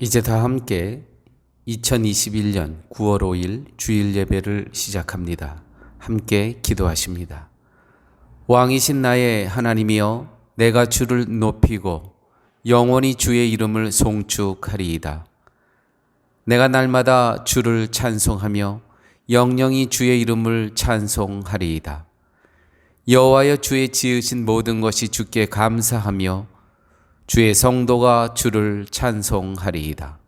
이제 다 함께 2021년 9월 5일 주일 예배를 시작합니다. 함께 기도하십니다. 왕이신 나의 하나님이여, 내가 주를 높이고 영원히 주의 이름을 송축하리이다. 내가 날마다 주를 찬송하며 영영이 주의 이름을 찬송하리이다. 여호와여, 주의 지으신 모든 것이 주께 감사하며 주의 성도가 주를 찬송하리이다.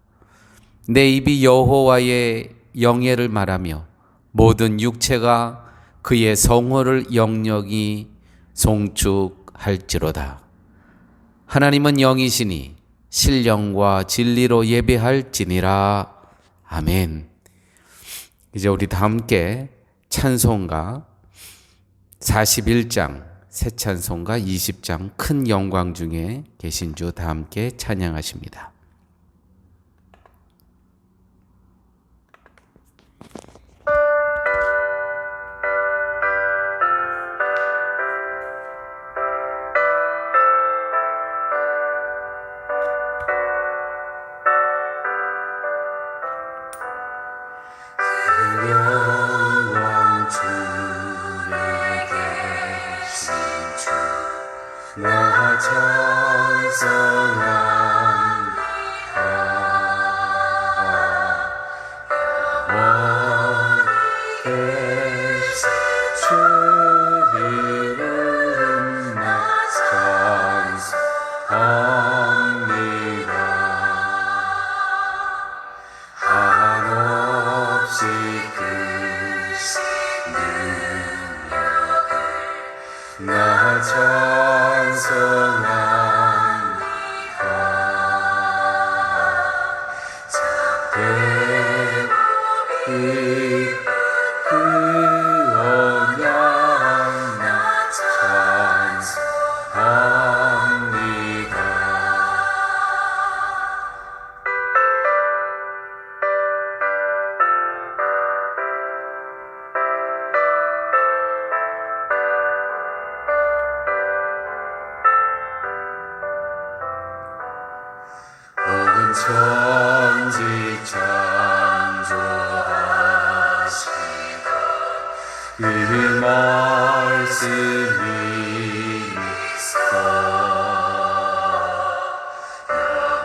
내 입이 여호와의 영예를 말하며 모든 육체가 그의 성호를 영영히 송축할지로다. 하나님은 영이시니 신령과 진리로 예배할지니라. 아멘. 이제 우리 다 함께 찬송가 41장 새 찬송가 20장 큰 영광 중에 계신 주 다 함께 찬양하십니다. 영광 주에 계신 주 나 찬송합니다. 영원히 계신 주 이름 나 찬송합니다. 한없이 크신 능력을 나 찬송합니다. 참되리 그 언약 나 찬송합니다. 온 천지 창조하시고 그 말씀이 있어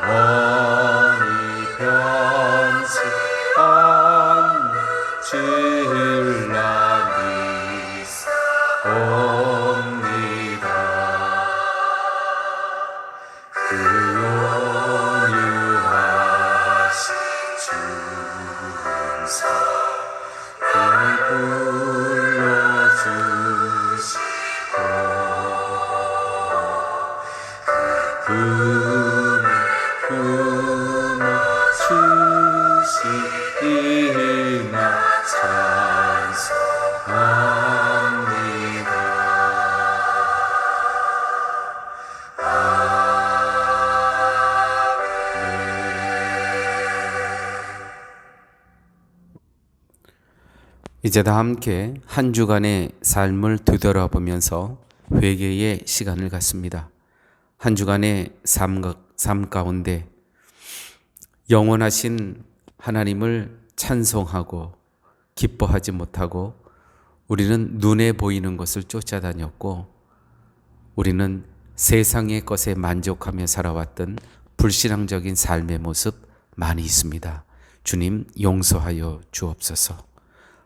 영원히 변치 않는 주를 나 믿사옵니다. 그 온유하신 주님사 날 불러주시고 그 품에 품어주시니 나 찬송합니다. 이제 다 함께 한 주간의 삶을 되돌아보면서 회개의 시간을 갖습니다. 한 주간의 삶 가운데 영원하신 하나님을 찬송하고 기뻐하지 못하고 우리는 눈에 보이는 것을 쫓아다녔고 우리는 세상의 것에 만족하며 살아왔던 불신앙적인 삶의 모습 많이 있습니다. 주님 용서하여 주옵소서.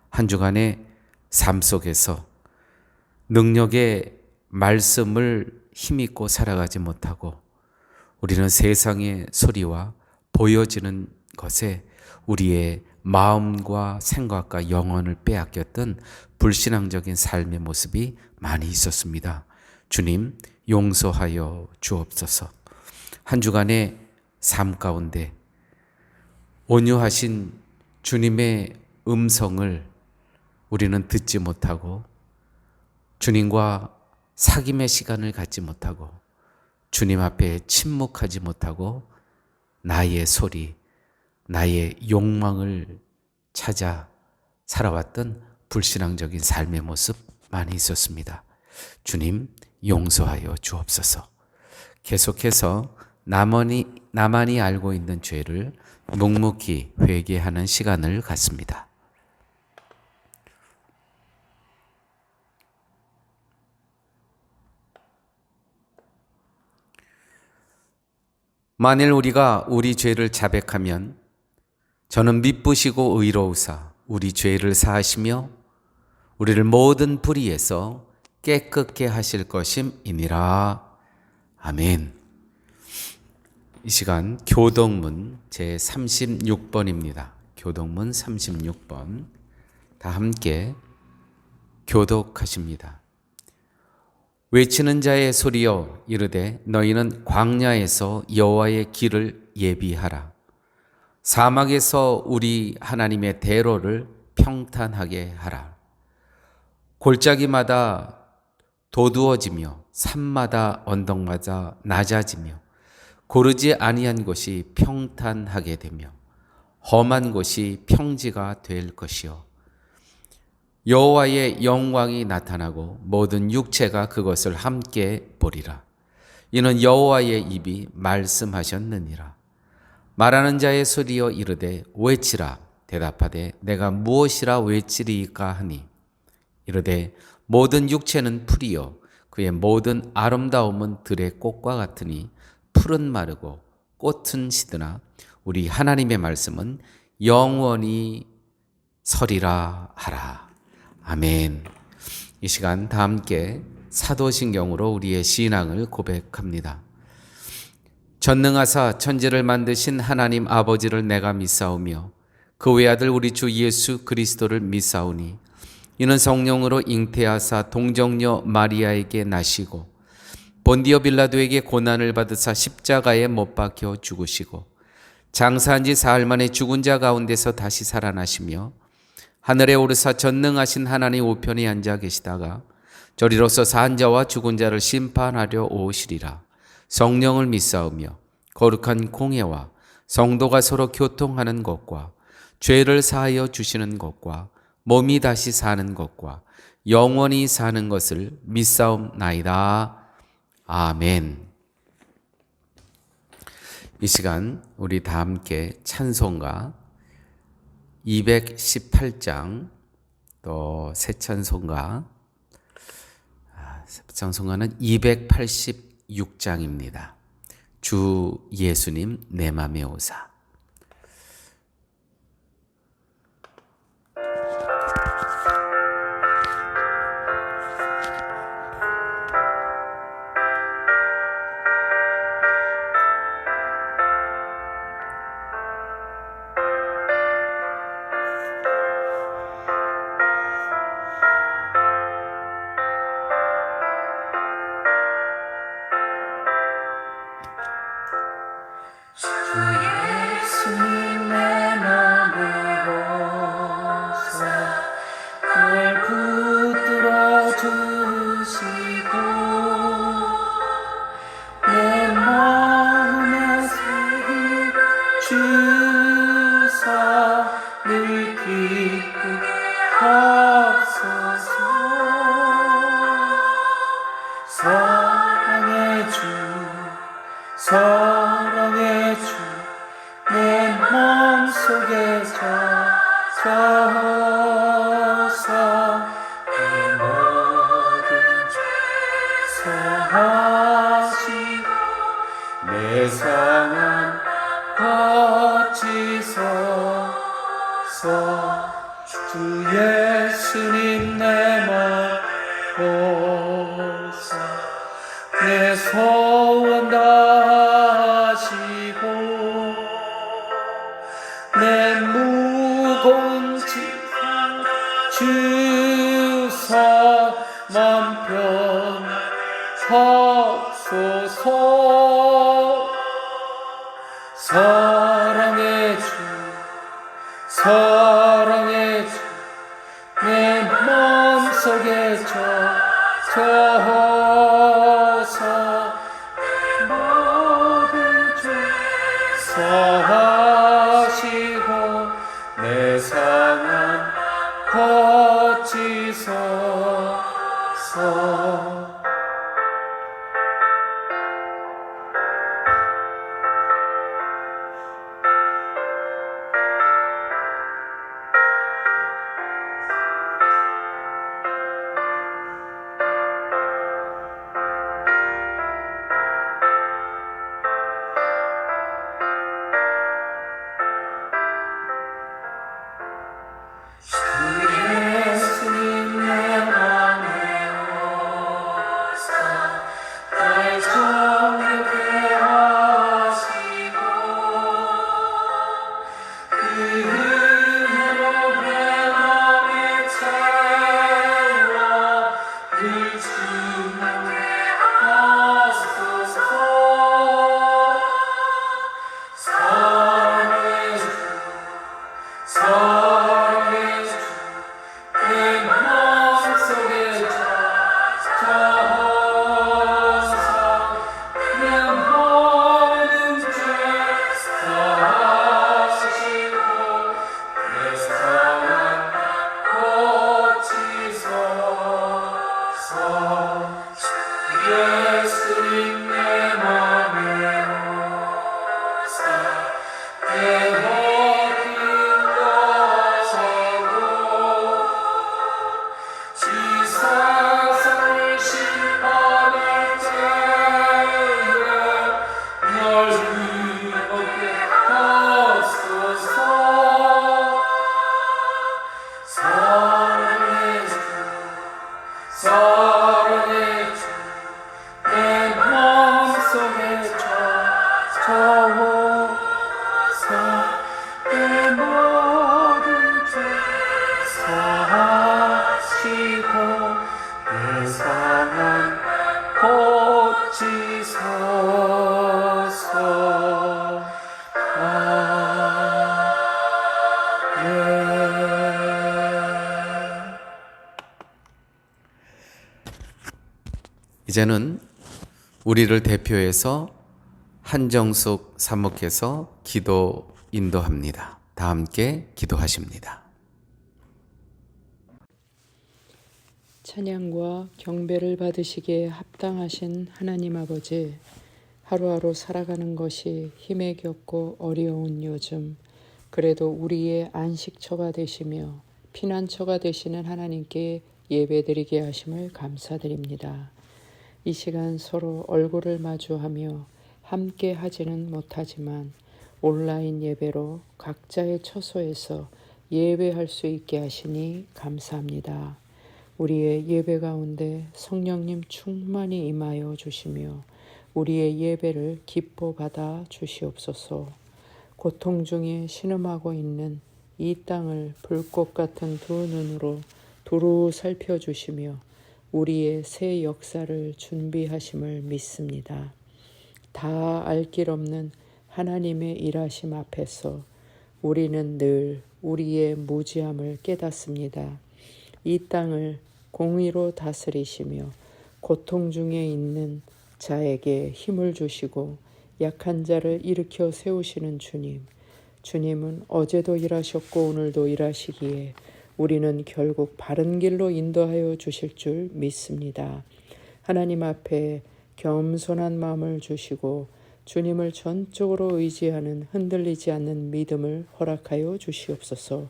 한 주간의 삶 속에서 능력의 말씀을 힘입고 살아가지 못하고 우리는 세상의 소리와 보여지는 것에 우리의 마음과 생각과 영혼을 빼앗겼던 불신앙적인 삶의 모습이 많이 있었습니다. 주님 용서하여 주옵소서. 한 주간의 삶 가운데 온유하신 주님의 음성을 우리는 듣지 못하고 주님과 사귐의 시간을 갖지 못하고 주님 앞에 침묵하지 못하고 나의 소리, 나의 욕망을 찾아 살아왔던 불신앙적인 삶의 모습 많이 있었습니다. 주님 용서하여 주옵소서. 계속해서 나머지 나만이 알고 있는 죄를 묵묵히 회개하는 시간을 갖습니다. 만일 우리가 우리 죄를 자백하면 저는 미쁘시고 의로우사 우리 죄를 사하시며 우리를 모든 불의에서 깨끗게 하실 것임이니라. 아멘. 이 시간 교독문 제36번입니다. 교독문 36번 다 함께 교독하십니다. 외치는 자의 소리여 이르되 너희는 광야에서 여호와의 길을 예비하라. 사막에서 우리 하나님의 대로를 평탄하게 하라. 골짜기마다 도두어지며 산마다 언덕마다 낮아지며 고르지 아니한 곳이 평탄하게 되며 험한 곳이 평지가 될 것이요 여호와의 영광이 나타나고 모든 육체가 그것을 함께 보리라. 이는 여호와의 입이 말씀하셨느니라. 말하는 자의 소리여 이르되 외치라. 대답하되 내가 무엇이라 외치리이까 하니 이르되 모든 육체는 풀이요 그의 모든 아름다움은 들의 꽃과 같으니 풀은 마르고 꽃은 시드나 우리 하나님의 말씀은 영원히 서리라 하라. 아멘. 이 시간 다 함께 사도신경으로 우리의 신앙을 고백합니다. 전능하사 천지를 만드신 하나님 아버지를 내가 믿사오며 그 외아들 우리 주 예수 그리스도를 믿사오니 이는 성령으로 잉태하사 동정녀 마리아에게 나시고 본디오 빌라도에게 고난을 받으사 십자가에 못 박혀 죽으시고 장사한 지 사흘 만에 죽은 자 가운데서 다시 살아나시며 하늘에 오르사 전능하신 하나님 우편에 앉아 계시다가 저리로서 산 자와 죽은 자를 심판하려 오시리라. 성령을 믿사오며 거룩한 공예와 성도가 서로 교통하는 것과 죄를 사하여 주시는 것과 몸이 다시 사는 것과 영원히 사는 것을 믿사옵나이다. 아멘. 이 시간 우리 다 함께 찬송가 218장 또 새 찬송가는 286장입니다. 주 예수님 내 맘에 오사. 주 예수님 내 맘을 오사 날 붙들어 주시고 내 마음에 새길 주사 늘 기쁘게 하소서. 사랑의 주 사랑의 주 내 마음속에 찾아오사 내 모든 죄 사하시고 내 상한 거치소서. 주 예수님 내 맘 보사 내 소원 다하시고 내 무거운 짐 주사 맘 편하소서. 사랑의 주 사랑의 주 내 마음속에 찾아오사 모든 죄 사하시고 내 상한 거치소서. 즐겁게 하소서. 사랑의 주, 사랑의 주, 내 마음속에 찾아오사 내 모든 죄 사하시고 내 상한 고치소서. 이제는 우리를 대표해서 한정숙 사목께서 기도 인도합니다. 다 함께 기도하십니다. 찬양과 경배를 받으시기에 합당하신 하나님 아버지, 하루하루 살아가는 것이 힘에 겹고 어려운 요즘, 그래도 우리의 안식처가 되시며 피난처가 되시는 하나님께 예배드리게 하심을 감사드립니다. 이 시간 서로 얼굴을 마주하며 함께 하지는 못하지만 온라인 예배로 각자의 처소에서 예배할 수 있게 하시니 감사합니다. 우리의 예배 가운데 성령님 충만히 임하여 주시며 우리의 예배를 기뻐 받아 주시옵소서. 고통 중에 신음하고 있는 이 땅을 불꽃 같은 두 눈으로 두루 살펴주시며 우리의 새 역사를 준비하심을 믿습니다. 다 알 길 없는 하나님의 일하심 앞에서 우리는 늘 우리의 무지함을 깨닫습니다. 이 땅을 공의로 다스리시며 고통 중에 있는 자에게 힘을 주시고 약한 자를 일으켜 세우시는 주님. 주님은 어제도 일하셨고 오늘도 일하시기에 우리는 결국 바른 길로 인도하여 주실 줄 믿습니다. 하나님 앞에 겸손한 마음을 주시고 주님을 전적으로 의지하는 흔들리지 않는 믿음을 허락하여 주시옵소서.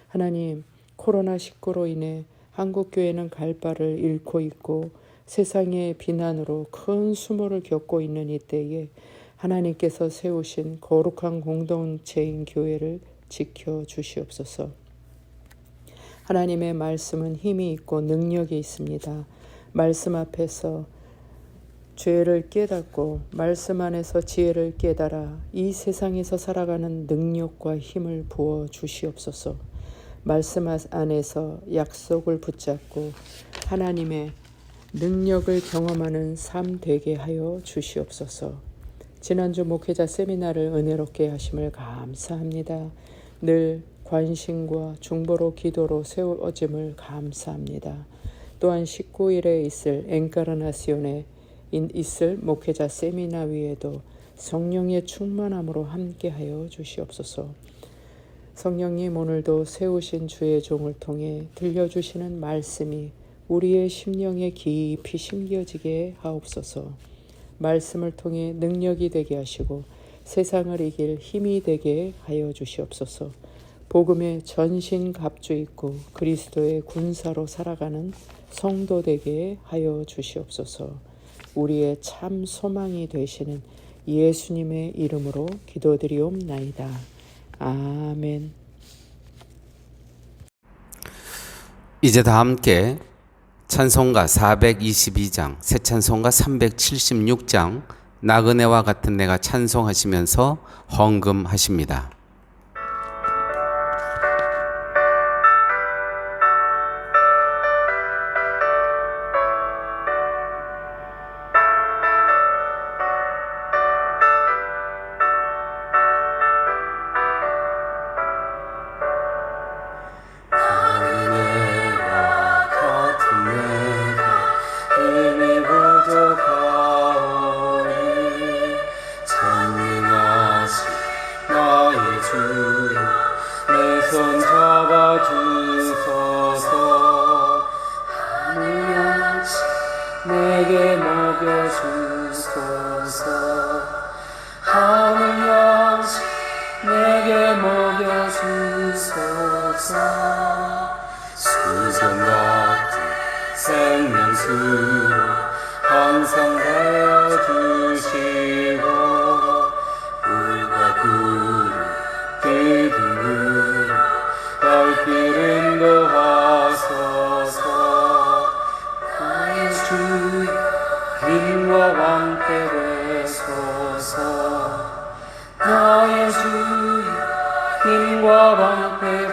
하나님, 코로나19로 인해 한국교회는 갈 바를 잃고 있고 세상의 비난으로 큰 수모를 겪고 있는 이때에 하나님께서 세우신 거룩한 공동체인 교회를 지켜 주시옵소서. 하나님의 말씀은 힘이 있고 능력이 있습니다. 말씀 앞에서 죄를 깨닫고 말씀 안에서 지혜를 깨달아 이 세상에서 살아가는 능력과 힘을 부어 주시옵소서. 말씀 안에서 약속을 붙잡고 하나님의 능력을 경험하는 삶 되게 하여 주시옵소서. 지난주 목회자 세미나를 은혜롭게 하심을 감사합니다. 늘 관심과 중보로 기도로 세워짐을 감사합니다. 또한 19일에 있을 엔카르나시온에 있을 목회자 세미나 위에도 성령의 충만함으로 함께하여 주시옵소서. 성령님, 오늘도 세우신 주의 종을 통해 들려주시는 말씀이 우리의 심령에 깊이 심겨지게 하옵소서. 말씀을 통해 능력이 되게 하시고 세상을 이길 힘이 되게 하여 주시옵소서. 복음의 전신 갑주 입고 그리스도의 군사로 살아가는 성도 되게 하여 주시옵소서. 우리의 참 소망이 되시는 예수님의 이름으로 기도드리옵나이다. 아멘. 이제 다 함께 찬송가 422장, 새 찬송가 376장, 나그네와 같은 내가 찬송하시면서 헌금하십니다. 내게 먹여주소서. 하늘 양식 내게 먹여주소서. 수정 같은 생명수로 항상 되어주시고 힘과 방패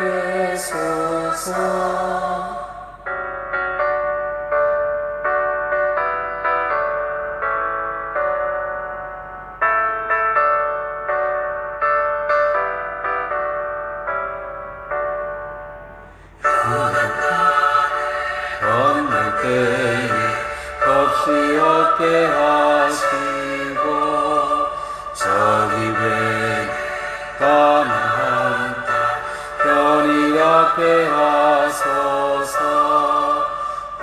되소서. 건널 때에 없이 얻게 하시고 저기 왜 가만한 편히 갖게 하소서.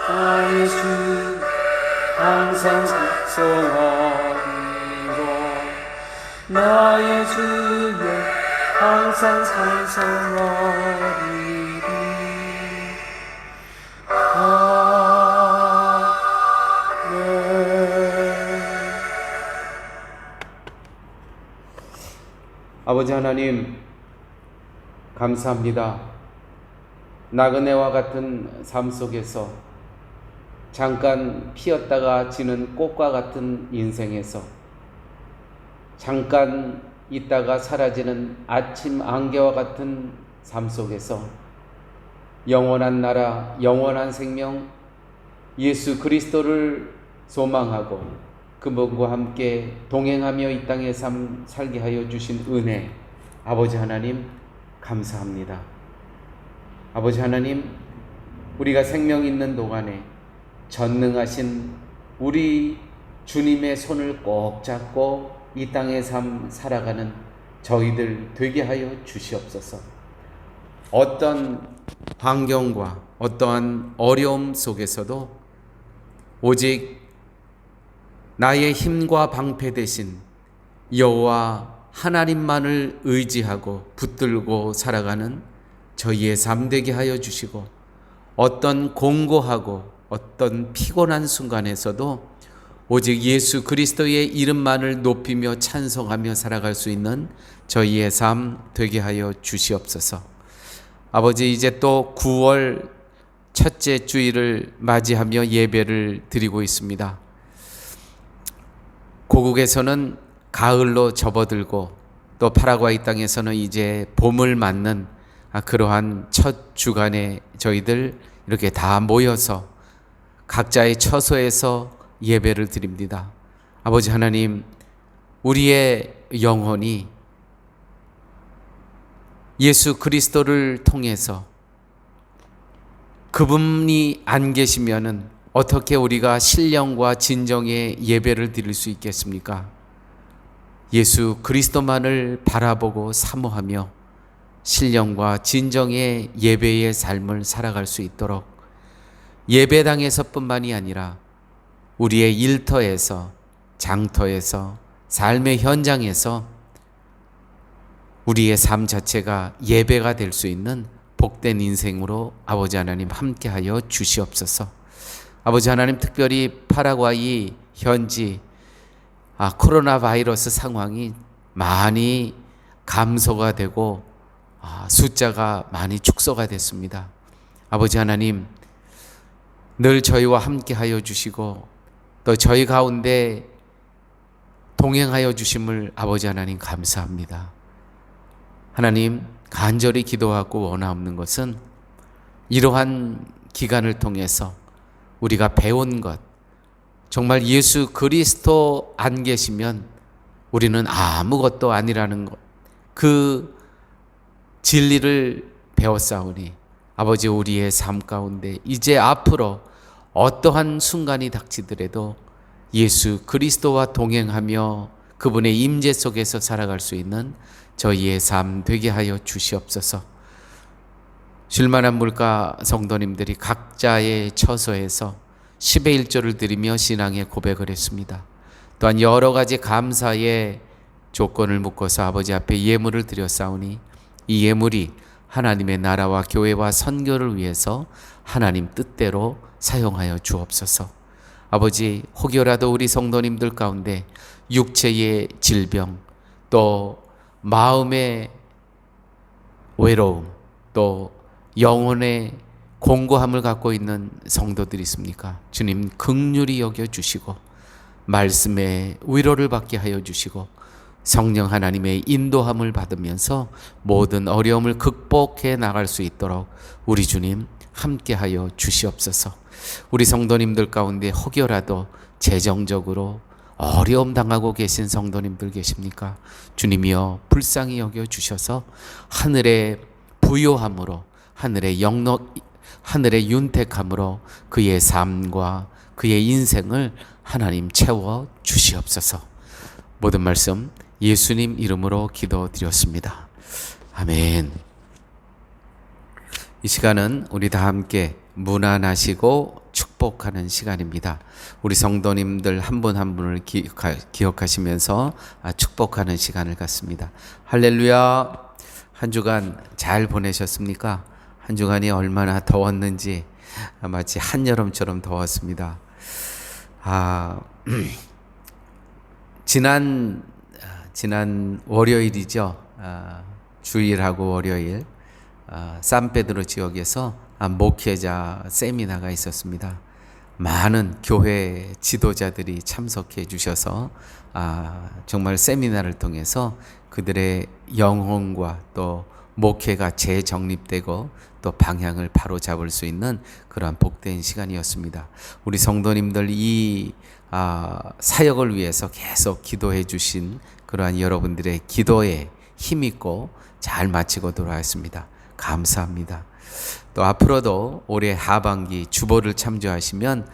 나의 주 항상 찬송하리로 나의 주여 항상 찬송하리리. 아버지 하나님, 감사합니다. 나그네와 같은 삶 속에서 잠깐 피었다가 지는 꽃과 같은 인생에서 잠깐 있다가 사라지는 아침 안개와 같은 삶 속에서 영원한 나라, 영원한 생명, 예수 그리스도를 소망하고 그분과 함께 동행하며 이 땅의 삶 살게 하여 주신 은혜, 아버지 하나님 감사합니다. 아버지 하나님, 우리가 생명 있는 동안에 전능하신 우리 주님의 손을 꼭 잡고 이 땅의 삶 살아가는 저희들 되게 하여 주시옵소서. 어떤 환경과 어떠한 어려움 속에서도 오직 나의 힘과 방패 대신 여호와 하나님만을 의지하고 붙들고 살아가는 저희의 삶 되게 하여 주시고, 어떤 공고하고 어떤 피곤한 순간에서도 오직 예수 그리스도의 이름만을 높이며 찬송하며 살아갈 수 있는 저희의 삶 되게 하여 주시옵소서. 아버지, 이제 또 9월 첫째 주일을 맞이하며 예배를 드리고 있습니다. 고국에서는 가을로 접어들고 또 파라과이 땅에서는 이제 봄을 맞는 그러한 첫 주간에 저희들 이렇게 다 모여서 각자의 처소에서 예배를 드립니다. 아버지 하나님, 우리의 영혼이 예수 그리스도를 통해서 그분이 안 계시면은 어떻게 우리가 신령과 진정의 예배를 드릴 수 있겠습니까? 예수 그리스도만을 바라보고 사모하며 신령과 진정의 예배의 삶을 살아갈 수 있도록 예배당에서뿐만이 아니라 우리의 일터에서, 장터에서, 삶의 현장에서 우리의 삶 자체가 예배가 될 수 있는 복된 인생으로 아버지 하나님 함께하여 주시옵소서. 아버지 하나님, 특별히 파라과이 현지 코로나 바이러스 상황이 많이 감소가 되고 숫자가 많이 축소가 됐습니다. 아버지 하나님, 늘 저희와 함께하여 주시고 또 저희 가운데 동행하여 주심을 아버지 하나님 감사합니다. 하나님, 간절히 기도하고 원하옵는 것은 이러한 기간을 통해서 우리가 배운 것, 정말 예수 그리스도 안 계시면 우리는 아무것도 아니라는 것, 그 진리를 배웠사오니 아버지, 우리의 삶 가운데 이제 앞으로 어떠한 순간이 닥치더라도 예수 그리스도와 동행하며 그분의 임재 속에서 살아갈 수 있는 저희의 삶 되게 하여 주시옵소서. 쉴만한 물가 성도님들이 각자의 처소에서 10의 1조를 드리며 신앙의 고백을 했습니다. 또한 여러 가지 감사의 조건을 묶어서 아버지 앞에 예물을 드렸사오니 이 예물이 하나님의 나라와 교회와 선교를 위해서 하나님 뜻대로 사용하여 주옵소서. 아버지, 혹여라도 우리 성도님들 가운데 육체의 질병, 또 마음의 외로움, 또 영혼의 공고함을 갖고 있는 성도들이 있습니까? 주님 긍휼히 여겨 주시고 말씀에 위로를 받게 하여 주시고 성령 하나님의 인도함을 받으면서 모든 어려움을 극복해 나갈 수 있도록 우리 주님 함께하여 주시옵소서. 우리 성도님들 가운데 혹여라도 재정적으로 어려움 당하고 계신 성도님들 계십니까? 주님이여 불쌍히 여겨 주셔서 하늘의 부요함으로, 하늘의 영력, 하늘의 윤택함으로 그의 삶과 그의 인생을 하나님 채워 주시옵소서. 모든 말씀 예수님 이름으로 기도드렸습니다. 아멘. 이 시간은 우리 다 함께 문안하시고 축복하는 시간입니다. 우리 성도님들 한 분 한 분을 기억하시면서 축복하는 시간을 갖습니다. 할렐루야. 한 주간 잘 보내셨습니까? 한 주간이 얼마나 더웠는지 마치 한여름처럼 더웠습니다. 지난 월요일이죠. 주일하고 월요일 산페드로 지역에서 목회자 세미나가 있었습니다. 많은 교회 지도자들이 참석해 주셔서 정말 세미나를 통해서 그들의 영혼과 또 목회가 재정립되고 또 방향을 바로 잡을 수 있는 그러한 복된 시간이었습니다. 우리 성도님들 이 사역을 위해서 계속 기도해 주신 그러한 여러분들의 기도에 힘있고 잘 마치고 돌아왔습니다. 감사합니다. 또 앞으로도 올해 하반기 주보를 참조하시면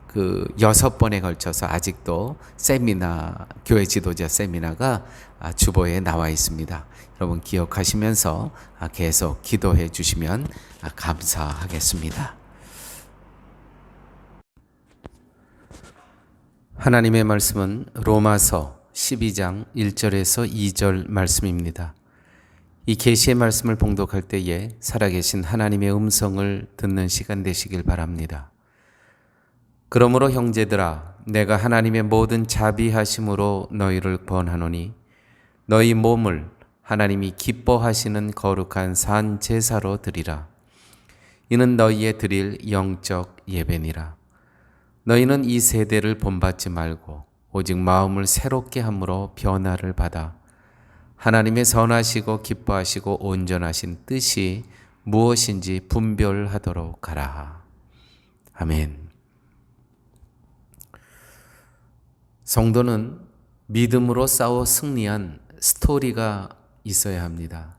그 6번에 걸쳐서 아직도 세미나, 교회 지도자 세미나가 주보에 나와 있습니다. 여러분 기억하시면서 계속 기도해 주시면 감사하겠습니다. 하나님의 말씀은 로마서 12장 1절에서 2절 말씀입니다. 이 계시의 말씀을 봉독할 때에 살아계신 하나님의 음성을 듣는 시간 되시길 바랍니다. 그러므로 형제들아, 내가 하나님의 모든 자비하심으로 너희를 권하노니 너희 몸을 하나님이 기뻐하시는 거룩한 산 제사로 드리라. 이는 너희의 드릴 영적 예배니라. 너희는 이 세대를 본받지 말고 오직 마음을 새롭게 함으로 변화를 받아 하나님의 선하시고 기뻐하시고 온전하신 뜻이 무엇인지 분별하도록 하라. 아멘. 성도는 믿음으로 싸워 승리한 스토리가 있어야 합니다.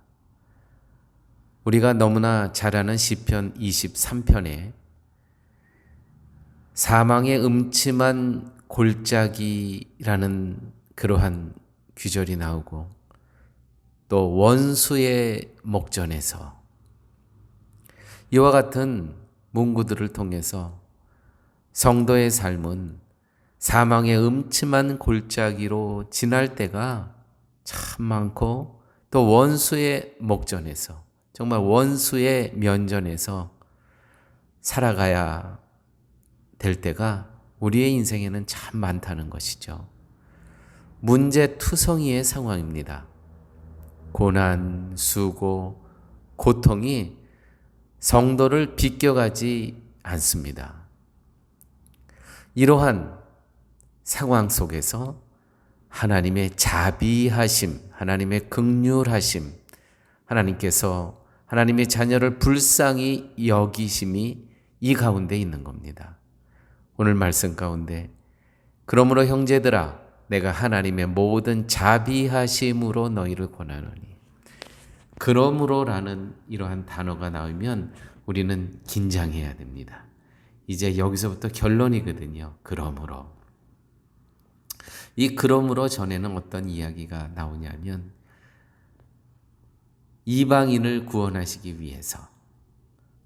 우리가 너무나 잘 아는 시편 23편에 사망의 음침한 골짜기라는 그러한 귀절이 나오고 또 원수의 목전에서 이와 같은 문구들을 통해서 성도의 삶은 사망의 음침한 골짜기로 지날 때가 참 많고 또 원수의 목전에서 정말 원수의 면전에서 살아가야 될 때가 우리의 인생에는 참 많다는 것이죠. 문제투성이의 상황입니다. 고난, 수고, 고통이 성도를 비껴가지 않습니다. 이러한 상황 속에서 하나님의 자비하심, 하나님의 긍휼하심, 하나님께서 하나님의 자녀를 불쌍히 여기심이 이 가운데 있는 겁니다. 오늘 말씀 가운데 그러므로 형제들아 내가 하나님의 모든 자비하심으로 너희를 권하노니, 그러므로라는 이러한 단어가 나오면 우리는 긴장해야 됩니다. 이제 여기서부터 결론이거든요. 그러므로. 이 그러므로 전에는 어떤 이야기가 나오냐면 이방인을 구원하시기 위해서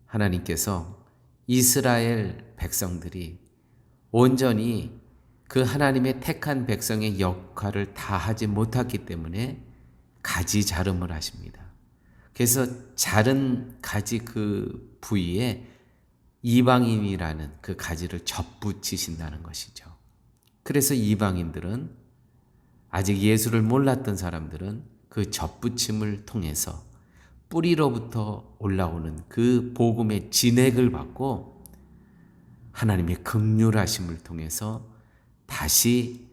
하나님께서 이스라엘 백성들이 온전히 그 하나님의 택한 백성의 역할을 다 하지 못했기 때문에 가지 자름을 하십니다. 그래서 자른 가지 그 부위에 이방인이라는 그 가지를 접붙이신다는 것이죠. 그래서 이방인들은 아직 예수를 몰랐던 사람들은 그 접붙임을 통해서 뿌리로부터 올라오는 그 복음의 진액을 받고 하나님의 긍휼하심을 통해서 다시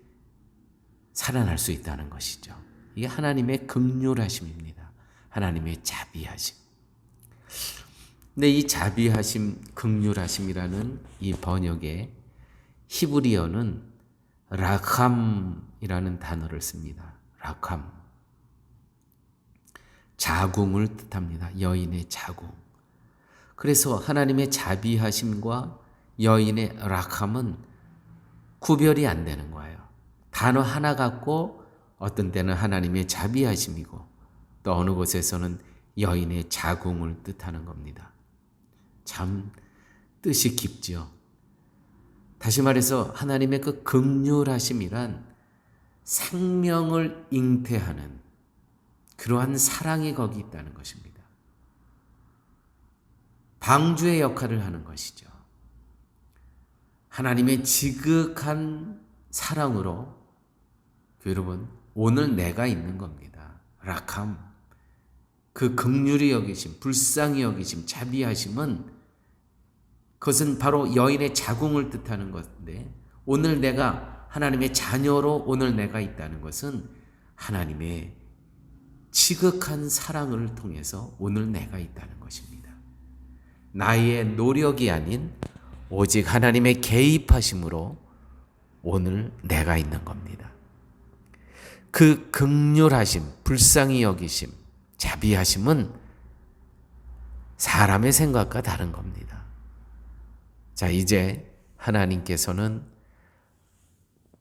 살아날 수 있다는 것이죠. 이게 하나님의 긍휼하심입니다. 하나님의 자비하심. 근데 이 자비하심, 긍휼하심이라는 이 번역의 히브리어는 라캄이라는 단어를 씁니다. 라캄. 자궁을 뜻합니다. 여인의 자궁. 그래서 하나님의 자비하심과 여인의 라캄은 구별이 안 되는 거예요. 단어 하나 갖고 어떤 때는 하나님의 자비하심이고 또 어느 곳에서는 여인의 자궁을 뜻하는 겁니다. 참 뜻이 깊죠. 다시 말해서 하나님의 그 긍휼하심이란 생명을 잉태하는 그러한 사랑이 거기 있다는 것입니다. 방주의 역할을 하는 것이죠. 하나님의 지극한 사랑으로 여러분 오늘 내가 있는 겁니다. 라캄. 그 긍휼히 여기심, 불쌍히 여기심, 자비하심은 그것은 바로 여인의 자궁을 뜻하는 것인데 오늘 내가 하나님의 자녀로 오늘 내가 있다는 것은 하나님의 지극한 사랑을 통해서 오늘 내가 있다는 것입니다. 나의 노력이 아닌 오직 하나님의 개입하심으로 오늘 내가 있는 겁니다. 그 긍휼하심, 불쌍히 여기심, 자비하심은 사람의 생각과 다른 겁니다. 자, 이제 하나님께서는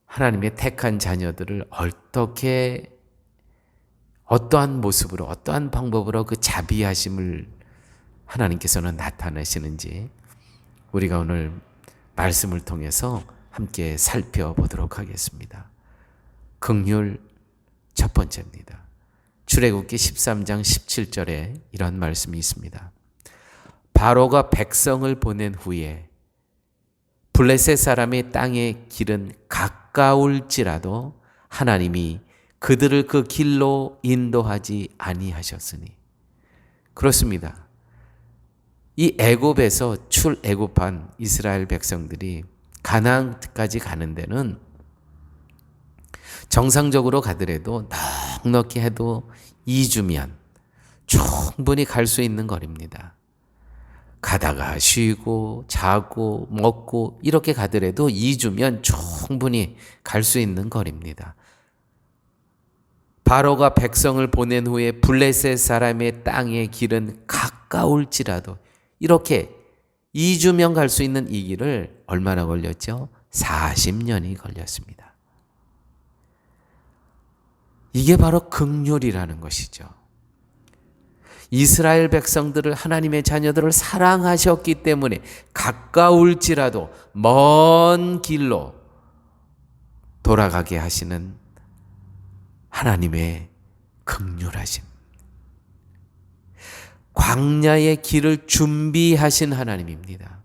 하나님의 택한 자녀들을 어떠한 모습으로, 어떠한 방법으로 그 자비하심을 하나님께서는 나타내시는지 우리가 오늘 말씀을 통해서 함께 살펴보도록 하겠습니다. 긍휼 첫 번째입니다. 출애굽기 13장 17절에 이런 말씀이 있습니다. 바로가 백성을 보낸 후에 블레셋 사람의 땅의 길은 가까울지라도 하나님이 그들을 그 길로 인도하지 아니하셨으니. 그렇습니다. 이 애굽에서 출애굽한 이스라엘 백성들이 가나안까지 가는 데는 정상적으로 가더라도 넉넉히 해도 2주면 충분히 갈 수 있는 거리입니다. 가다가 쉬고 자고 먹고 이렇게 가더라도 2주면 충분히 갈 수 있는 거리입니다. 바로가 백성을 보낸 후에 블레셋 사람의 땅의 길은 가까울지라도 이렇게 2주면 갈 수 있는 이 길을 얼마나 걸렸죠? 40년이 걸렸습니다. 이게 바로 긍휼이라는 것이죠. 이스라엘 백성들을 하나님의 자녀들을 사랑하셨기 때문에 가까울지라도 먼 길로 돌아가게 하시는 하나님의 긍휼하심. 광야의 길을 준비하신 하나님입니다.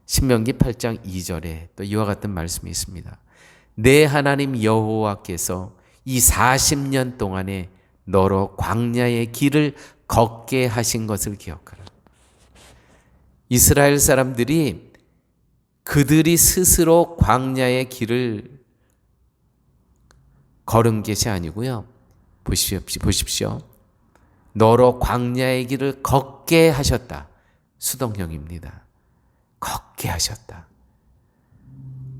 신명기 8장 2절에 또 이와 같은 말씀이 있습니다. 내 하나님 여호와께서 이 40년 동안에 너로 광야의 길을 걷게 하신 것을 기억하라. 이스라엘 사람들이 그들이 스스로 광야의 길을 걸은 것이 아니고요. 보십시오. 너로 광야의 길을 걷게 하셨다. 수동형입니다. 걷게 하셨다.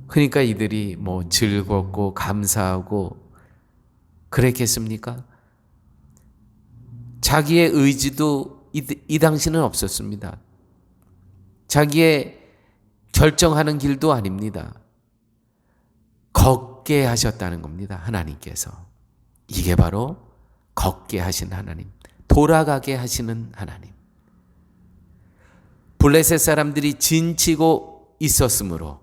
그러니까 이들이 뭐 즐겁고 감사하고 그랬겠습니까? 자기의 의지도 이 당시는 없었습니다. 자기의 결정하는 길도 아닙니다. 걷게 하셨다는 겁니다. 하나님께서. 이게 바로 걷게 하신 하나님, 돌아가게 하시는 하나님. 블레셋 사람들이 진치고 있었으므로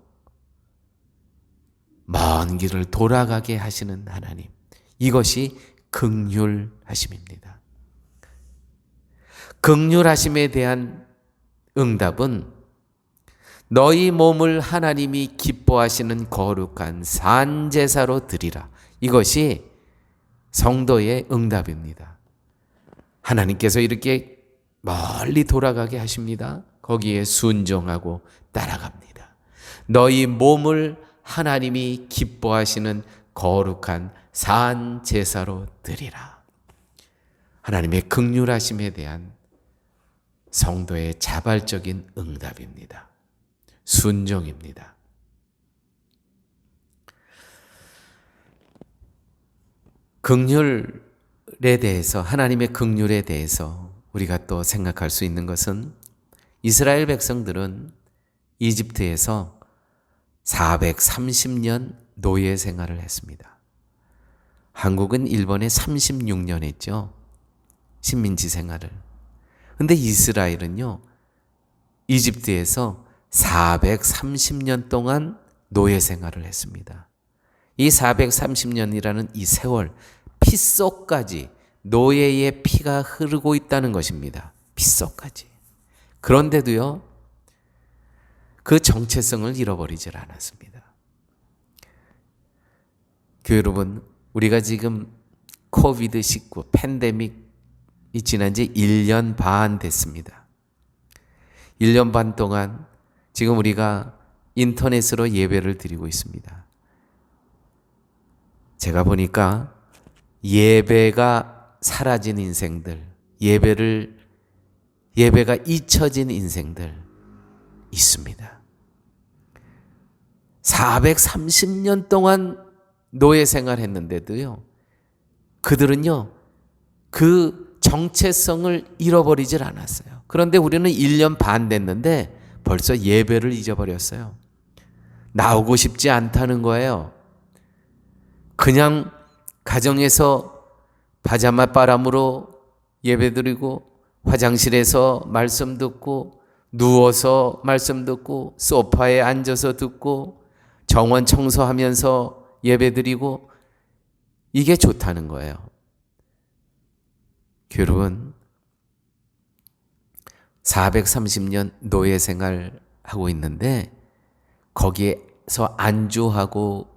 먼 길을 돌아가게 하시는 하나님. 이것이 긍휼하심입니다. 긍휼하심에 대한 응답은 너희 몸을 하나님이 기뻐하시는 거룩한 산제사로 드리라. 이것이 성도의 응답입니다. 하나님께서 이렇게 멀리 돌아가게 하십니다. 거기에 순종하고 따라갑니다. 너희 몸을 하나님이 기뻐하시는 거룩한 산 제사로 드리라. 하나님의 긍휼하심에 대한 성도의 자발적인 응답입니다. 순종입니다. 긍휼에 대해서, 하나님의 긍휼에 대해서 우리가 또 생각할 수 있는 것은 이스라엘 백성들은 이집트에서 430년 노예 생활을 했습니다. 한국은 일본에 36년 했죠. 식민지 생활을. 근데 이스라엘은요, 이집트에서 430년 동안 노예 생활을 했습니다. 이 430년이라는 이 세월, 피 속까지 노예의 피가 흐르고 있다는 것입니다. 피 속까지. 그런데도요, 그 정체성을 잃어버리질 않았습니다. 교회 여러분, 우리가 지금 코비드-19 팬데믹이 지난 지 1년 반 됐습니다. 1년 반 동안 지금 우리가 인터넷으로 예배를 드리고 있습니다. 제가 보니까 예배가 사라진 인생들, 예배가 잊혀진 인생들 있습니다. 430년 동안 노예 생활했는데도요, 그들은요, 그 정체성을 잃어버리질 않았어요. 그런데 우리는 1년 반 됐는데 벌써 예배를 잊어버렸어요. 나오고 싶지 않다는 거예요. 그냥 가정에서 파자마 바람으로 예배드리고, 화장실에서 말씀 듣고, 누워서 말씀 듣고, 소파에 앉아서 듣고, 정원 청소하면서 예배드리고, 이게 좋다는 거예요. 여러분, 430년 노예 생활하고 있는데 거기에서 안주하고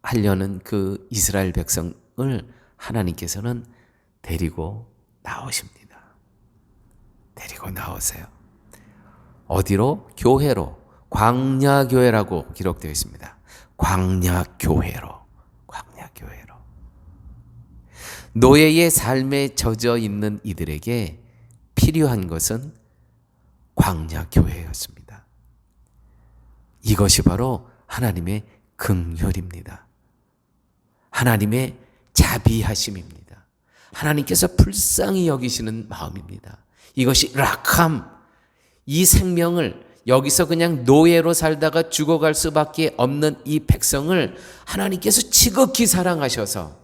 하려는 그 이스라엘 백성을 하나님께서는 데리고 나오십니다. 데리고 나오세요. 어디로? 교회로. 광야교회라고 기록되어 있습니다. 광야교회로. 광야교회로. 노예의 삶에 젖어 있는 이들에게 필요한 것은 광야교회였습니다. 이것이 바로 하나님의 긍휼입니다. 하나님의 자비하심입니다. 하나님께서 불쌍히 여기시는 마음입니다. 이것이 락함, 이 생명을 여기서 그냥 노예로 살다가 죽어갈 수밖에 없는 이 백성을 하나님께서 지극히 사랑하셔서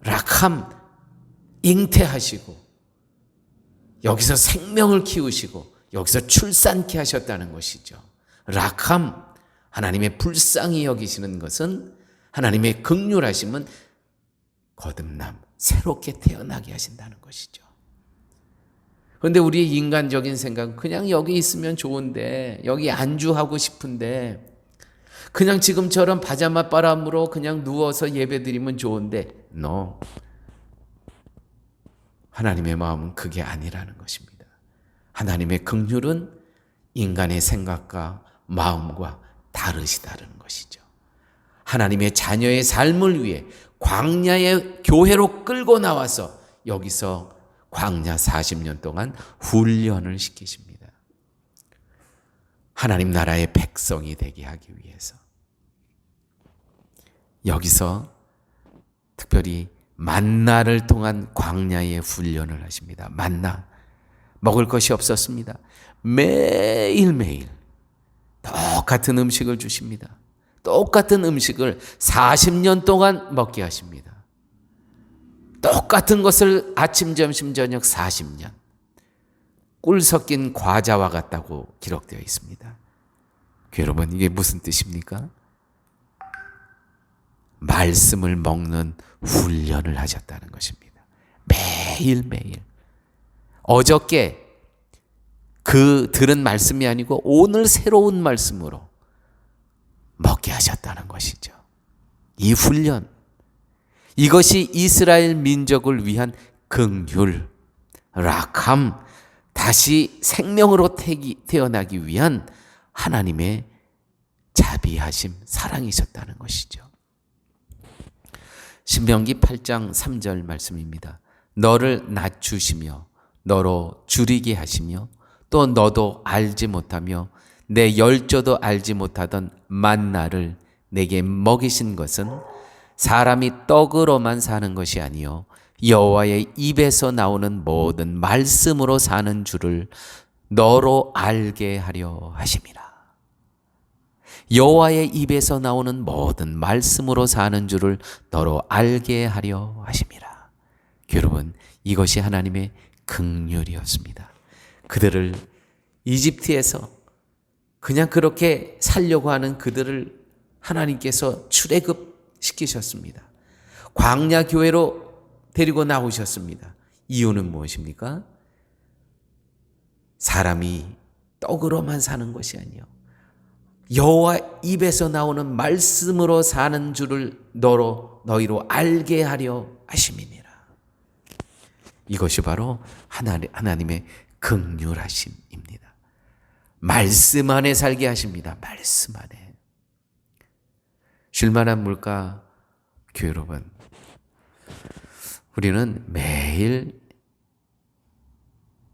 락함, 잉태하시고 여기서 생명을 키우시고 여기서 출산케 하셨다는 것이죠. 락함, 하나님의 불쌍히 여기시는 것은, 하나님의 긍휼하심은 거듭남, 새롭게 태어나게 하신다는 것이죠. 그런데 우리의 인간적인 생각은 그냥 여기 있으면 좋은데, 여기 안주하고 싶은데, 그냥 지금처럼 파자마 바람으로 그냥 누워서 예배드리면 좋은데, no. 하나님의 마음은 그게 아니라는 것입니다. 하나님의 긍휼은 인간의 생각과 마음과 다르시다는 것이죠. 하나님의 자녀의 삶을 위해 광야의 교회로 끌고 나와서 여기서 광야 40년 동안 훈련을 시키십니다. 하나님 나라의 백성이 되게 하기 위해서. 여기서 특별히 만나를 통한 광야의 훈련을 하십니다. 만나. 먹을 것이 없었습니다. 매일매일 똑같은 음식을 주십니다. 똑같은 음식을 40년 동안 먹게 하십니다. 똑같은 것을 아침, 점심, 저녁 40년. 꿀 섞인 과자와 같다고 기록되어 있습니다. 여러분, 이게 무슨 뜻입니까? 말씀을 먹는 훈련을 하셨다는 것입니다. 매일매일. 어저께 그 들은 말씀이 아니고 오늘 새로운 말씀으로 먹게 하셨다는 것이죠. 이 훈련, 이것이 이스라엘 민족을 위한 긍휼, 락함, 다시 생명으로 태어나기 위한 하나님의 자비하심, 사랑이셨다는 것이죠. 신명기 8장 3절 말씀입니다. 너를 낮추시며 너로 줄이게 하시며 또 너도 알지 못하며 내 열조도 알지 못하던 만나를 내게 먹이신 것은 사람이 떡으로만 사는 것이 아니요 여호와의 입에서 나오는 모든 말씀으로 사는 줄을 너로 알게 하려 하심이라. 여호와의 입에서 나오는 모든 말씀으로 사는 줄을 너로 알게 하려 하심이라. 여러분, 이것이 하나님의 긍휼이었습니다. 그들을 이집트에서 그냥 그렇게 살려고 하는 그들을 하나님께서 출애굽시키셨습니다. 광야 교회로 데리고 나오셨습니다. 이유는 무엇입니까? 사람이 떡으로만 사는 것이 아니요 여호와 입에서 나오는 말씀으로 사는 줄을 너희로 알게 하려 하심이니라. 이것이 바로 하나님의 긍휼하심입니다. 말씀 안에 살게 하십니다. 말씀 안에. 쉴만한 물가 교회 여러분, 우리는 매일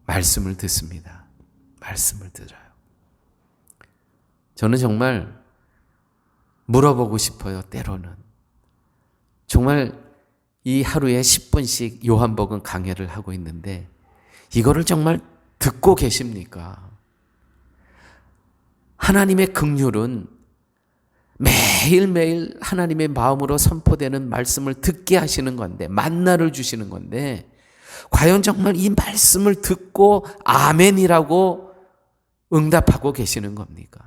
말씀을 듣습니다. 말씀을 들어요. 저는 정말 물어보고 싶어요. 때로는 정말 이 하루에 10분씩 요한복음 강해를 하고 있는데 이거를 정말 듣고 계십니까? 하나님의 긍휼은 매일매일 하나님의 마음으로 선포되는 말씀을 듣게 하시는 건데, 만나를 주시는 건데, 과연 정말 이 말씀을 듣고 아멘이라고 응답하고 계시는 겁니까?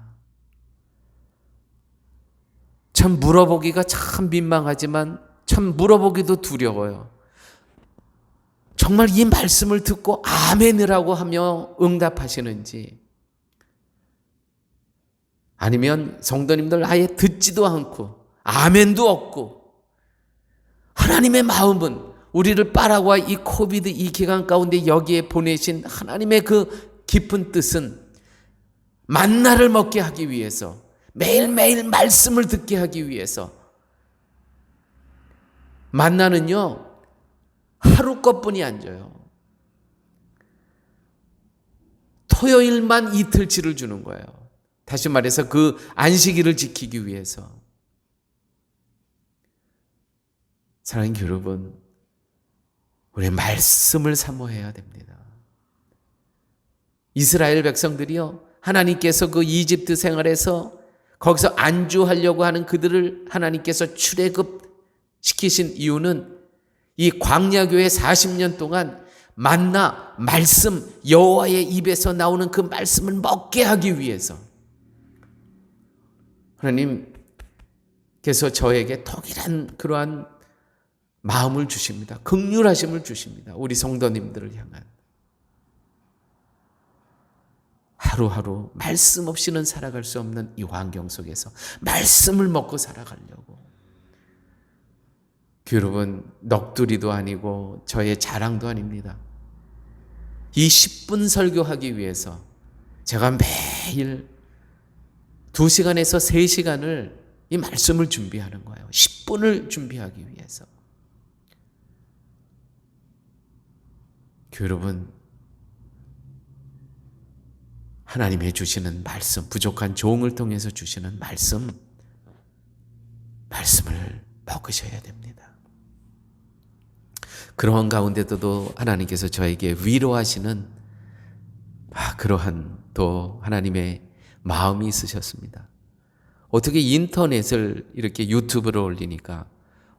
참 물어보기가 참 민망하지만 참 물어보기도 두려워요. 정말 이 말씀을 듣고 아멘이라고 하며 응답하시는지, 아니면 성도님들 아예 듣지도 않고 아멘도 없고, 하나님의 마음은 우리를 파라과이 이 코비드 이 기간 가운데 여기에 보내신 하나님의 그 깊은 뜻은 만나를 먹게 하기 위해서, 매일매일 말씀을 듣게 하기 위해서. 만나는요 하루 것뿐이 안 줘요. 토요일만 이틀치를 주는 거예요. 다시 말해서 그 안식일을 지키기 위해서. 사랑하는 여러분, 우리 말씀을 사모해야 됩니다. 이스라엘 백성들이요, 하나님께서 그 이집트 생활에서 거기서 안주하려고 하는 그들을 하나님께서 출애굽시키신 이유는 이 광야교회 40년 동안 만나, 말씀, 여호와의 입에서 나오는 그 말씀을 먹게 하기 위해서. 하나님께서 저에게 동일한 그러한 마음을 주십니다. 긍휼하심을 주십니다. 우리 성도님들을 향한. 하루하루 말씀 없이는 살아갈 수 없는 이 환경 속에서 말씀을 먹고 살아가려고. 여러분, 넋두리도 아니고 저의 자랑도 아닙니다. 이 10분 설교하기 위해서 제가 매일 2시간에서 3시간을 이 말씀을 준비하는 거예요. 10분을 준비하기 위해서. 여러분, 하나님이 주시는 말씀, 부족한 종을 통해서 주시는 말씀을 먹으셔야 됩니다. 그러한 가운데도 하나님께서 저에게 위로하시는 그러한 또 하나님의 마음이 있으셨습니다. 어떻게 인터넷을 이렇게 유튜브로 올리니까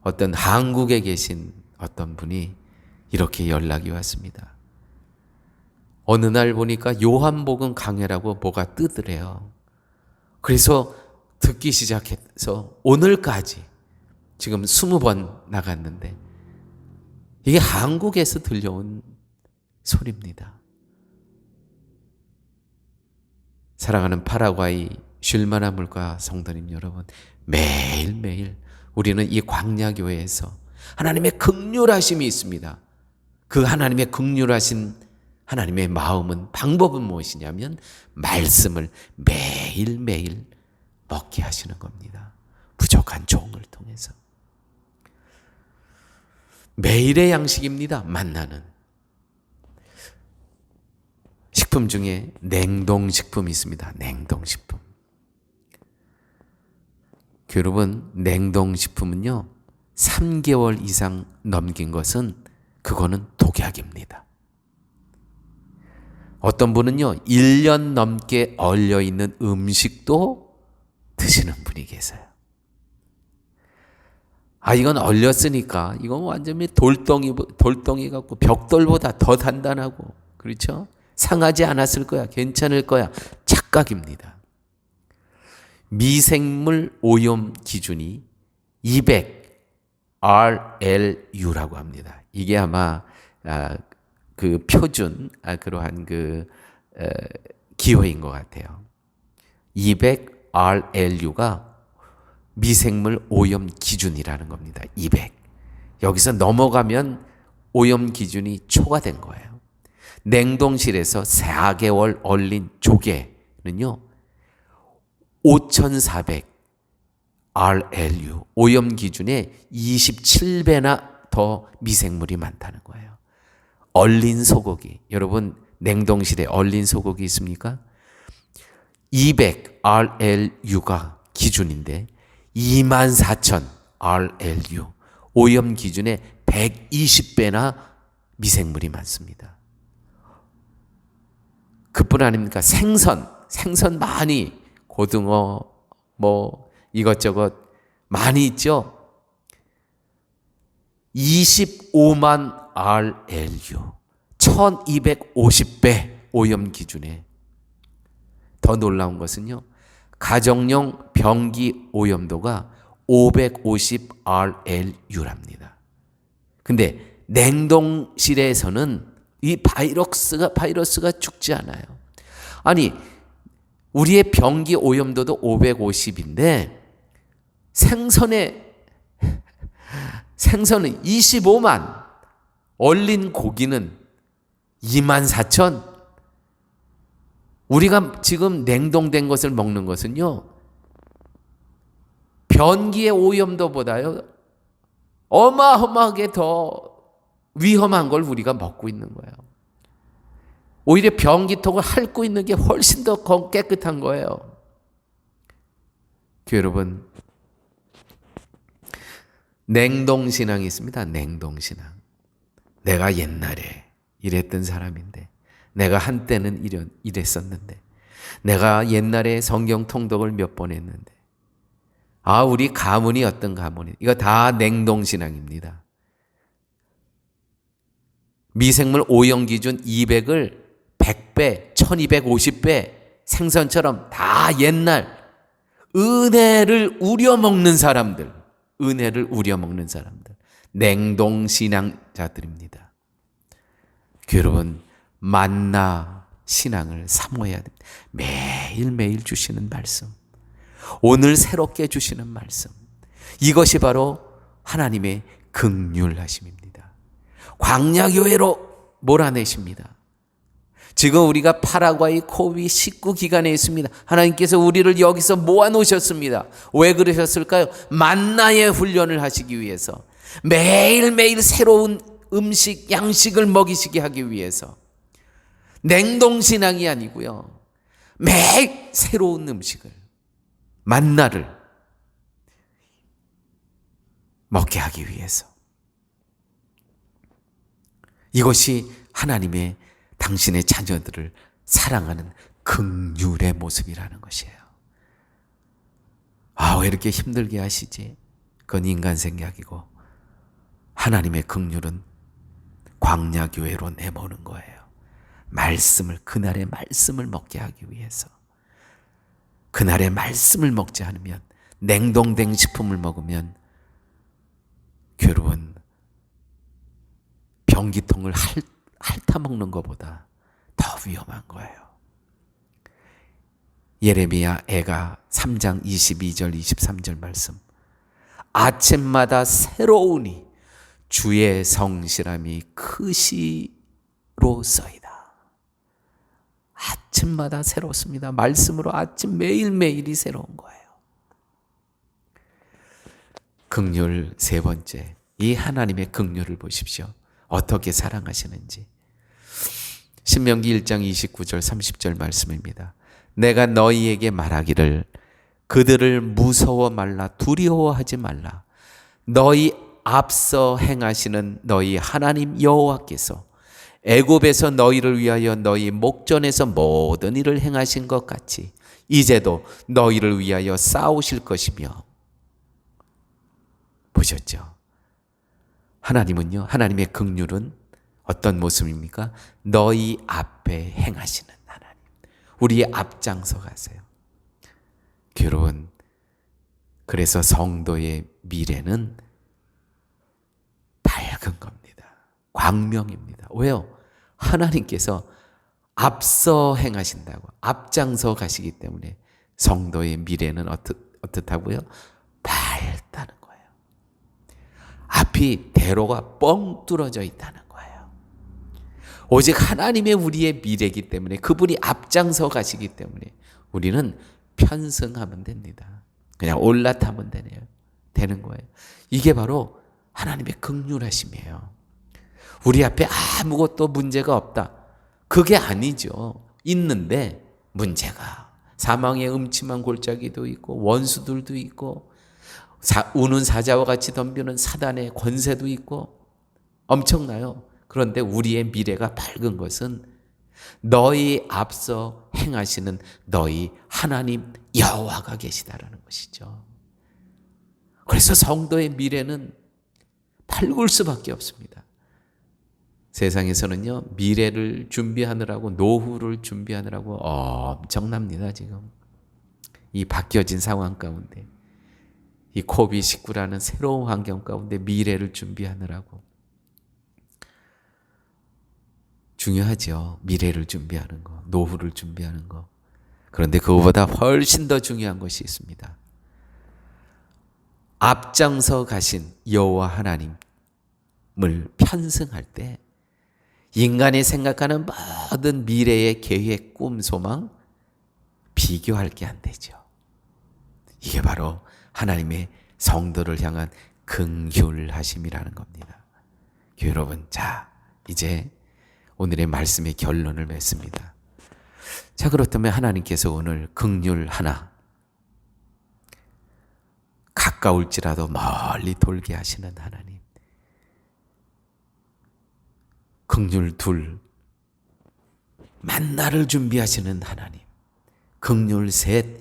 어떤 한국에 계신 어떤 분이 이렇게 연락이 왔습니다. 어느 날 보니까 요한복음 강해라고 뭐가 뜨더래요. 그래서 듣기 시작해서 오늘까지 지금 20번 나갔는데 이게 한국에서 들려온 소리입니다. 사랑하는 파라과이 쉴만한 물가 성도님 여러분, 매일매일 우리는 이 광야교회에서 하나님의 긍휼하심이 있습니다. 그 하나님의 긍휼하신 하나님의 마음은, 방법은 무엇이냐면 말씀을 매일매일 먹게 하시는 겁니다. 부족한 종을 통해서. 매일의 양식입니다. 만나는. 식품 중에 냉동식품이 있습니다. 냉동식품. 여러분, 냉동식품은요, 3개월 이상 넘긴 것은 그거는 독약입니다. 어떤 분은요, 1년 넘게 얼려있는 음식도 드시는 분이 계세요. 이건 얼렸으니까 이건 완전히 돌덩이 같고 벽돌보다 더 단단하고, 그렇죠? 상하지 않았을 거야, 괜찮을 거야. 착각입니다. 미생물 오염 기준이 200 RLU라고 합니다. 이게 아마 그 표준 그러한 기호인 것 같아요. 200 RLU가 미생물 오염 기준이라는 겁니다. 200. 여기서 넘어가면 오염 기준이 초과된 거예요. 냉동실에서 4개월 얼린 조개는요, 5,400 RLU, 오염 기준의 27배나 더 미생물이 많다는 거예요. 얼린 소고기, 여러분 냉동실에 얼린 소고기 있습니까? 200 RLU가 기준인데 24,000 RLU, 오염 기준의 120배나 미생물이 많습니다. 그뿐 아닙니까? 생선 많이, 고등어 뭐 이것저것 많이 있죠. 25만 RLU, 1250배 오염 기준에. 더 놀라운 것은요, 가정용 변기 오염도가 550 RLU랍니다. 근데 냉동실에서는 이 바이러스가 죽지 않아요. 아니, 우리의 변기 오염도도 550인데 생선은 25만, 얼린 고기는 24,000. 우리가 지금 냉동된 것을 먹는 것은요, 변기의 오염도보다요 어마어마하게 더 위험한 걸 우리가 먹고 있는 거예요. 오히려 변기통을 핥고 있는 게 훨씬 더 깨끗한 거예요. 여러분, 냉동신앙이 있습니다. 냉동신앙. 내가 옛날에 이랬던 사람인데, 내가 한때는 이랬었는데, 내가 옛날에 성경 통독을 몇 번 했는데, 우리 가문이 어떤 가문이, 이거 다 냉동신앙입니다. 미생물 오염 기준 200을 100배, 1250배 생선처럼 다 옛날 은혜를 우려먹는 사람들, 냉동신앙자들입니다. 여러분, 만나 신앙을 사모해야 됩니다. 매일매일 주시는 말씀, 오늘 새롭게 주시는 말씀, 이것이 바로 하나님의 긍휼하심입니다. 광야교회로 몰아내십니다. 지금 우리가 파라과이 코비 식구 기간에 있습니다. 하나님께서 우리를 여기서 모아놓으셨습니다. 왜 그러셨을까요? 만나의 훈련을 하시기 위해서, 매일매일 새로운 음식, 양식을 먹이시게 하기 위해서. 냉동신앙이 아니고요, 매일 새로운 음식을, 만나를 먹게 하기 위해서. 이것이 하나님의, 당신의 자녀들을 사랑하는 긍휼의 모습이라는 것이에요. 왜 이렇게 힘들게 하시지? 그건 인간 생각이고, 하나님의 긍휼은 광야교회로 내모는 거예요. 그날의 말씀을 먹게 하기 위해서. 그날의 말씀을 먹지 않으면, 냉동된 식품을 먹으면, 여러분, 변기통을 핥아먹는 것보다 더 위험한 거예요. 예레미야 애가 3장 22절 23절 말씀, 아침마다 새로우니 주의 성실함이 크시로소이다. 아침마다 새롭습니다. 말씀으로 아침 매일매일이 새로운 거예요. 긍휼 세 번째, 이 하나님의 긍휼을 보십시오. 어떻게 사랑하시는지. 신명기 1장 29절 30절 말씀입니다. 내가 너희에게 말하기를 그들을 무서워 말라 두려워하지 말라. 너희 앞서 행하시는 너희 하나님 여호와께서 애굽에서 너희를 위하여 너희 목전에서 모든 일을 행하신 것 같이 이제도 너희를 위하여 싸우실 것이며. 보셨죠? 하나님은요, 하나님의 긍휼은 어떤 모습입니까? 너희 앞에 행하시는 하나님. 우리의 앞장서 가세요. 여러분, 그래서 성도의 미래는 밝은 겁니다. 광명입니다. 왜요? 하나님께서 앞서 행하신다고, 앞장서 가시기 때문에 성도의 미래는 어떻다고요? 밝다는 거예요. 앞이 대로가 뻥 뚫어져 있다는 거예요. 오직 하나님의 우리의 미래이기 때문에, 그분이 앞장서 가시기 때문에 우리는 편승하면 됩니다. 그냥 올라타면 되는 거예요. 이게 바로 하나님의 긍휼하심이에요. 우리 앞에 아무것도 문제가 없다. 그게 아니죠. 있는데 문제가, 사망의 음침한 골짜기도 있고 원수들도 있고 우는 사자와 같이 덤비는 사단의 권세도 있고 엄청나요. 그런데 우리의 미래가 밝은 것은 너희 앞서 행하시는 너희 하나님 여호와가 계시다라는 것이죠. 그래서 성도의 미래는 밝을 수밖에 없습니다. 세상에서는요, 미래를 준비하느라고, 노후를 준비하느라고 엄청납니다. 지금 이 바뀌어진 상황 가운데, 이 코비드19라는 새로운 환경 가운데 미래를 준비하느라고. 중요하죠. 미래를 준비하는 거, 노후를 준비하는 거. 그런데 그거보다 훨씬 더 중요한 것이 있습니다. 앞장서 가신 여호와 하나님을 편승할 때 인간이 생각하는 모든 미래의 계획, 꿈, 소망 비교할 게 안 되죠. 이게 바로 하나님의 성도를 향한 긍휼하심이라는 겁니다. 여러분, 자, 이제 오늘의 말씀의 결론을 맺습니다. 자, 그렇다면 하나님께서 오늘 긍휼 하나, 가까울지라도 멀리 돌게 하시는 하나님, 긍휼 둘, 만나를 준비하시는 하나님, 긍휼 셋,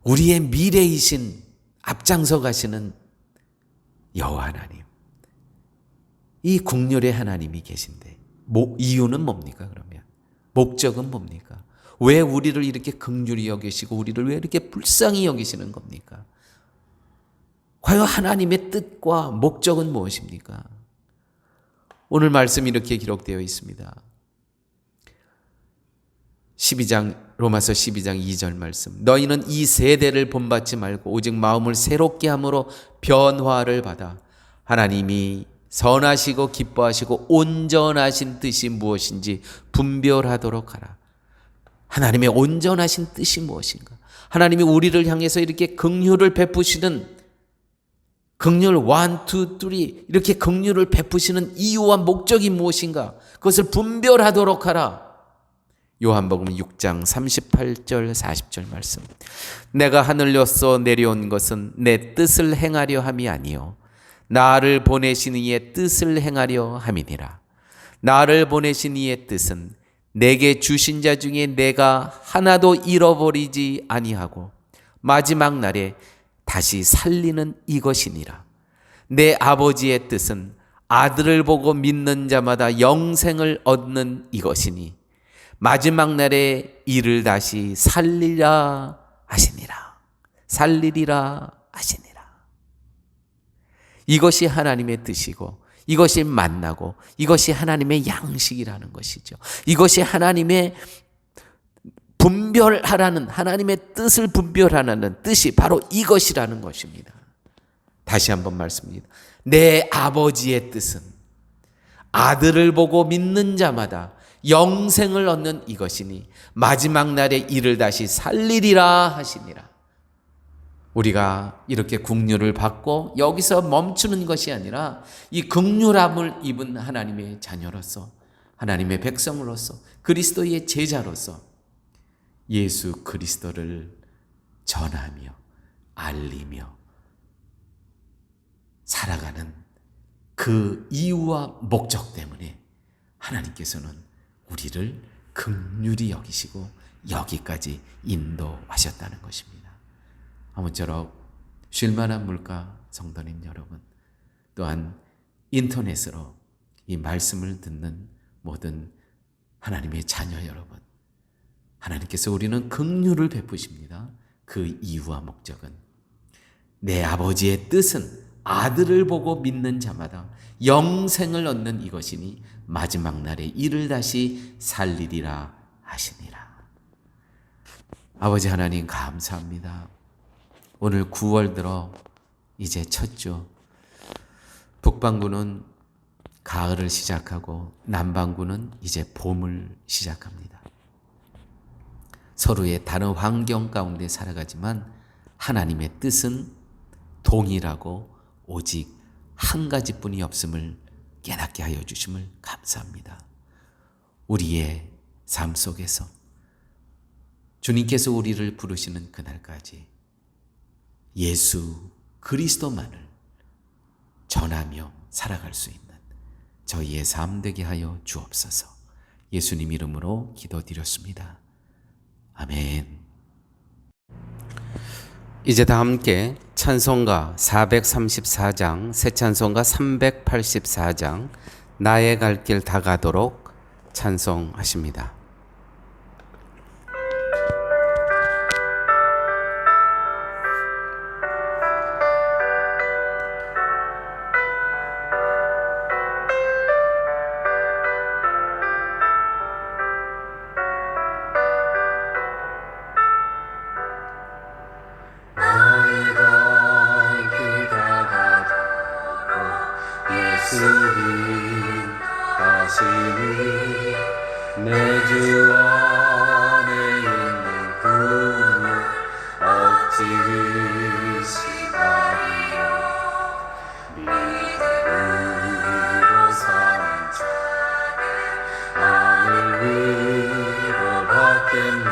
우리의 미래이신 앞장서 가시는 여호와 하나님, 이 긍휼의 하나님이 계신데 이유는 뭡니까? 그러면 목적은 뭡니까? 왜 우리를 이렇게 긍휼히 여기시고 우리를 왜 이렇게 불쌍히 여기시는 겁니까? 과연 하나님의 뜻과 목적은 무엇입니까? 오늘 말씀이 이렇게 기록되어 있습니다. 로마서 12장 2절 말씀. 너희는 이 세대를 본받지 말고 오직 마음을 새롭게 함으로 변화를 받아 하나님이 선하시고 기뻐하시고 온전하신 뜻이 무엇인지 분별하도록 하라. 하나님의 온전하신 뜻이 무엇인가? 하나님이 우리를 향해서 이렇게 긍휼을 베푸시는, 긍휼 1, 2, 3 이렇게 긍휼을 베푸시는 이유와 목적이 무엇인가? 그것을 분별하도록 하라. 요한복음 6장 38절 40절 말씀. 내가 하늘로서 내려온 것은 내 뜻을 행하려 함이 아니요 나를 보내신 이의 뜻을 행하려 함이니라. 나를 보내신 이의 뜻은 내게 주신 자 중에 내가 하나도 잃어버리지 아니하고 마지막 날에 다시 살리는 이것이니라. 내 아버지의 뜻은 아들을 보고 믿는 자마다 영생을 얻는 이것이니 마지막 날에 이를 다시 살리라 하시니라. 살리리라 하시니라. 이것이 하나님의 뜻이고 이것이 만나고 이것이 하나님의 양식이라는 것이죠. 이것이 하나님의 분별하라는, 하나님의 뜻을 분별하라는 뜻이 바로 이것이라는 것입니다. 다시 한번 말씀드립니다. 내 아버지의 뜻은 아들을 보고 믿는 자마다 영생을 얻는 이것이니 마지막 날에 이를 다시 살리리라 하시니라. 우리가 이렇게 긍휼을 받고 여기서 멈추는 것이 아니라 이 긍휼함을 입은 하나님의 자녀로서, 하나님의 백성으로서, 그리스도의 제자로서 예수 그리스도를 전하며 알리며 살아가는 그 이유와 목적 때문에 하나님께서는 우리를 긍휼히 여기시고 여기까지 인도하셨다는 것입니다. 아무쪼록 쉴만한 물가 성도님 여러분, 또한 인터넷으로 이 말씀을 듣는 모든 하나님의 자녀 여러분, 하나님께서 우리는 긍휼을 베푸십니다. 그 이유와 목적은 내 아버지의 뜻은 아들을 보고 믿는 자마다 영생을 얻는 이것이니 마지막 날에 이를 다시 살리리라 하시니라. 아버지 하나님 감사합니다. 오늘 9월 들어 이제 첫 주, 북반구는 가을을 시작하고 남반구는 이제 봄을 시작합니다. 서로의 다른 환경 가운데 살아가지만 하나님의 뜻은 동일하고 오직 한 가지뿐이 없음을 깨닫게 하여 주심을 감사합니다. 우리의 삶 속에서 주님께서 우리를 부르시는 그날까지 예수 그리스도만을 전하며 살아갈 수 있는 저희의 삶 되게 하여 주옵소서. 예수님 이름으로 기도드렸습니다. 아멘. 이제 다 함께 찬송가 434장, 새 찬송가 384장, 나의 갈 길 다 가도록 찬송하십니다. 예수님 하시니 내 주 안에 있는 긍휼 어찌 의심하리요. 믿음으로 사는 자는 하늘 위로 받겠네.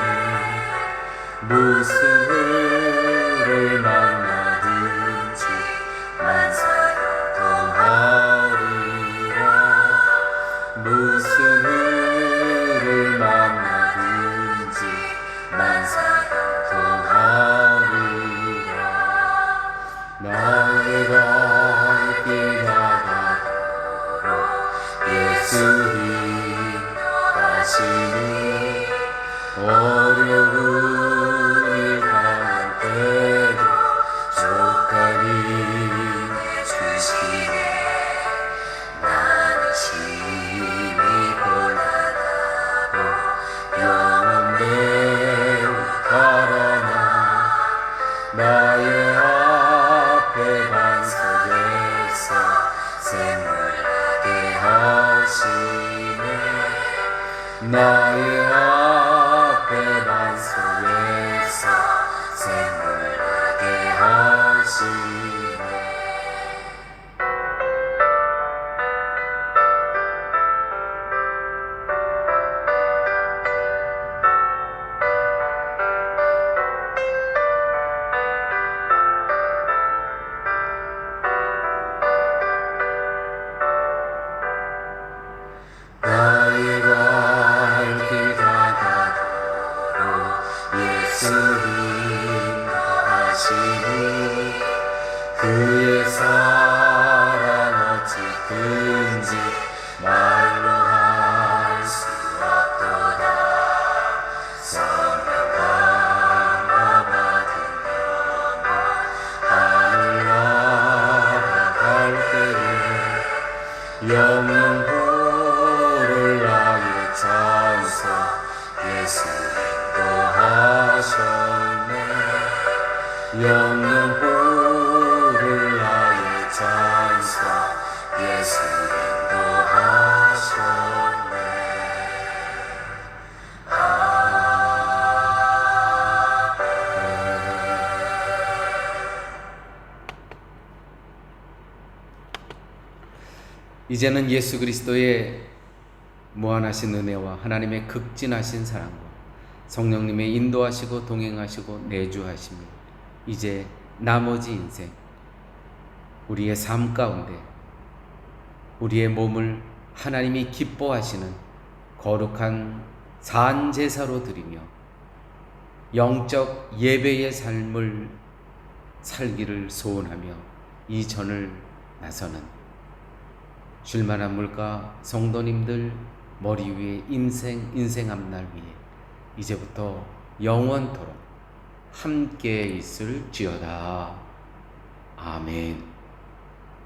무슨 일을 만나든지 만사형통하리라. 무슨 일을 만나든지 만사형통하리라. 나의 갈 길 나가도록 예수님 하시니 어려운 일 당할 때도 족하니 주시네. 나는 심히 고난하고 영원 배우 달아나 나의 앞에 반석에서 샘물나게 하시네. 나의 앞에 반석에서 샘물나게 하시네. 나의 갈 길 다가도록 예수님 하시니 그의 사랑 어찌 큰지 말로 할 수 없도다. 성령함과 받은 영혼 하늘나라 갈 때에 영영부를 나의 찬송 예수님도 하셨네. 영영부를 나의 찬송 예수님도 하셨네. 아멘. 이제는 예수 그리스도의 무한하신 은혜와 하나님의 극진하신 사랑과 성령님의 인도하시고 동행하시고 내주하심이 이제 나머지 인생 우리의 삶 가운데 우리의 몸을 하나님이 기뻐하시는 거룩한 산제사로 드리며 영적 예배의 삶을 살기를 소원하며 이 전을 나서는 쉴만한 물가 성도님들 머리 위에 인생 앞날 위에 이제부터 영원토록 함께 있을지어다. 아멘.